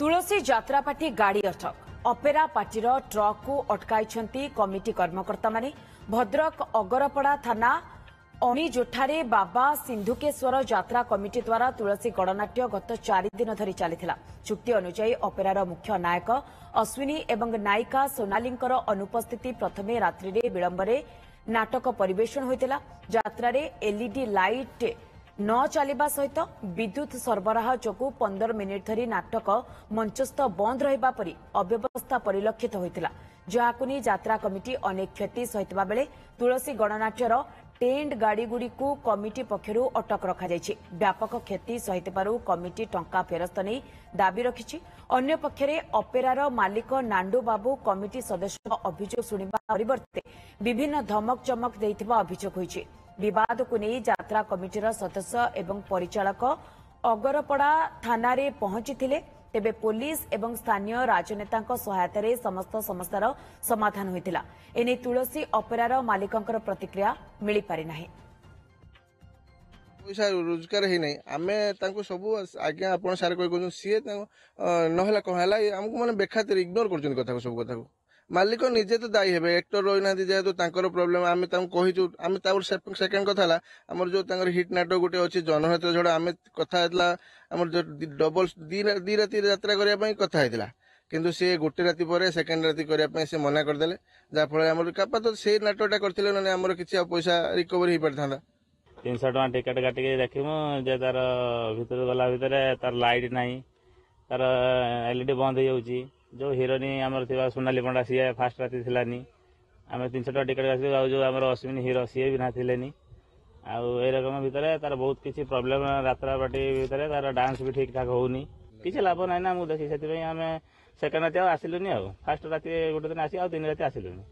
तुलसी जात्रा party गाड़ी अटक opera पार्टीर truck को अटकाई कमिटी कर्मकर्ता माने भद्रक अगरपड़ा थाना अणिजोठारे बाबा सिंधुकेश्वर जात्रा कमिटी द्वारा तुलसी गणनाट्य गत 4 दिन धरी चली चुक्ति अनुसार अपेरार मुख्य नायक अश्विनी एवं नायिका सोनालींकर अनुपस्थिति प्रथमे रात्रि विलंबरे नाटक परिवेषण होता जात्रारे एलईडी लाइट न चलवा सहित विद्युत सरबराह जोगु 15 मिनिट धरी नाटक मंचस्थ बंद रहिबा परी अव्यवस्था परिलक्षित होइतिला जहाकु नै यात्रा कमिटी अनेक क्षति सहितबा बेले तुलसी गणनाट्यर टेंट गाड़ी गुड़ी को कमिटी पक्षरु अटक रखा जायछि। व्यापक क्षति सहितबारु कमिटी टंका फेरस्त नै दाबी रखिछि। अन्य पक्षरे अपेरार मालिक नांडू बाबू कमिटी सदस्य अभियोग सुनिबा परिवर्ते विभिन्न धमक चमक दैथिबा अभियोग होइछि। विवाद को नहीं यात्रा कमिटीर सदस्य एवं परिचालक अगरपड़ा थाना रे पहुंचीथिले तेबे पुलिस एवं स्थानीय राजनेता सहायतार समस्त समस्यार समाधान होइतिला। एने तुलसी अपेरार मालिकंकर प्रतिक्रिया मिली पारि नाही। पैसा रोजगार ही नहीं आमे तांको सब आज्ञा आपण सारे कोइ सी नहला कहला आमको माने बेखातिर इग्नोर करछन कथा सब कथा को मालिक निजे तो दायी हेबे एक्टर रही ना जेहेतु तांकर प्रॉब्लम आमे कहीचु आमे सेकेंड कथा है आमर जो हिट नाटक गोटे अच्छी जनहित झड़ा आमे कथा आमर जो डबल दी राति यात्रा करने कथा है किंतु सी गोटे राति पर सेकेंड राति करने से मना करदे जहाँफल आम कापा तो से नाटकटा करते ना आमर किसी पैसा रिकवर हो पारि था 300 टका टिकेट काटिक देखिमु जे तार भीतर गला भीतर तार लाइट नाही तार एलईडी बंद हो जाउची जो हिरोनी आमर थिबा सोनाली पंडा सी फास्ट राति थिलानी आम 300 टका टिकेट काटि जो आमर अश्विनी हिरो सी भी ना थिलेनी आउ ए रकम भीतर तार बहुत किसी प्रॉब्लम यात्रा पार्टी भीतर तार डांस भी ठीक ठाक होउनी किसी लाभ ना ना मु देखि सेति आम सेकेंड राति आसिलुनी फास्ट राति गोटे दिन आसी 3 राति आसिलुनी।